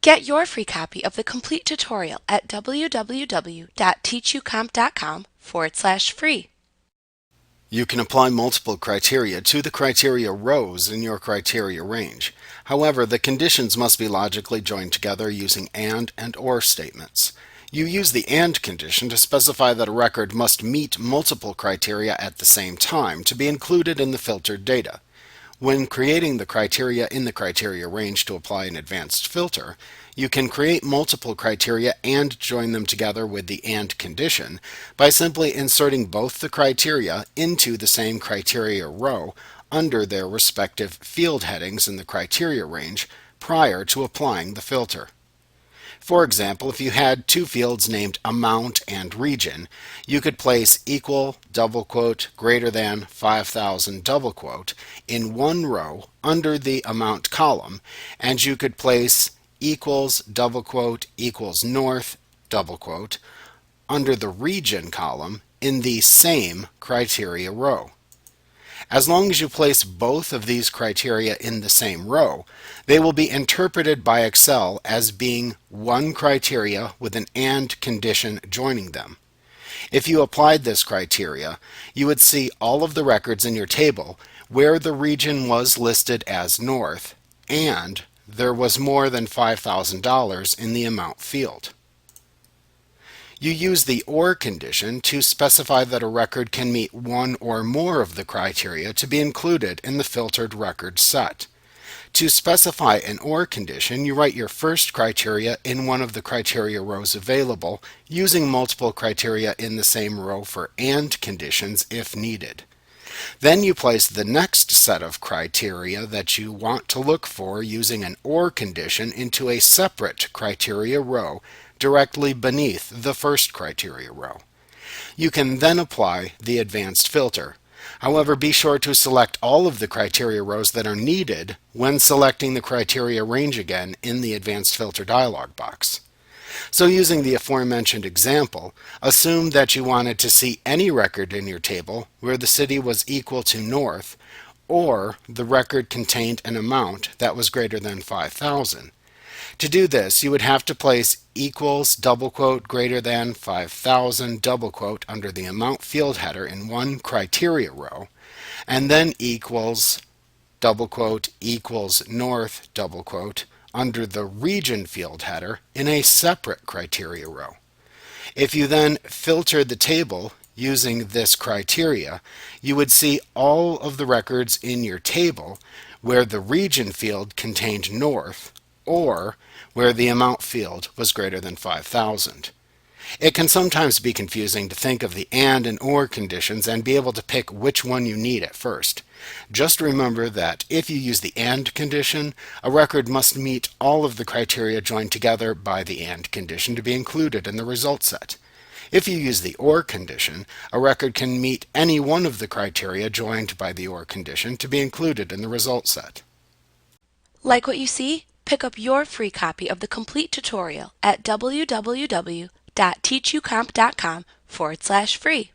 Get your free copy of the complete tutorial at www.teachucomp.com/free. You can apply multiple criteria to the criteria rows in your criteria range. However, the conditions must be logically joined together using AND and OR statements. You use the AND condition to specify that a record must meet multiple criteria at the same time to be included in the filtered data. When creating the criteria in the criteria range to apply an advanced filter, you can create multiple criteria and join them together with the AND condition by simply inserting both the criteria into the same criteria row under their respective field headings in the criteria range prior to applying the filter. For example, if you had two fields named amount and region, you could place equal, double quote, greater than 5,000, double quote, in one row under the amount column, and you could place equals, double quote, equals north, double quote, under the region column in the same criteria row. As long as you place both of these criteria in the same row, they will be interpreted by Excel as being one criteria with an AND condition joining them. If you applied this criteria, you would see all of the records in your table where the region was listed as north and there was more than $5,000 in the amount field. You use the OR condition to specify that a record can meet one or more of the criteria to be included in the filtered record set. To specify an OR condition, you write your first criteria in one of the criteria rows available, using multiple criteria in the same row for AND conditions if needed. Then you place the next set of criteria that you want to look for using an OR condition into a separate criteria row directly beneath the first criteria row. You can then apply the advanced filter. However, be sure to select all of the criteria rows that are needed when selecting the criteria range again in the advanced filter dialog box. So using the aforementioned example, assume that you wanted to see any record in your table where the city was equal to north, or the record contained an amount that was greater than 5,000. To do this, you would have to place equals, double quote, greater than 5,000, double quote, under the amount field header in one criteria row, and then equals, double quote, equals north, double quote, under the region field header in a separate criteria row. If you then filter the table using this criteria, you would see all of the records in your table where the region field contained north, or where the amount field was greater than 5,000. It can sometimes be confusing to think of the AND and OR conditions and be able to pick which one you need at first. Just remember that if you use the AND condition, a record must meet all of the criteria joined together by the AND condition to be included in the result set. If you use the OR condition, a record can meet any one of the criteria joined by the OR condition to be included in the result set. Like what you see? Pick up your free copy of the complete tutorial at www.teachucomp.com/free.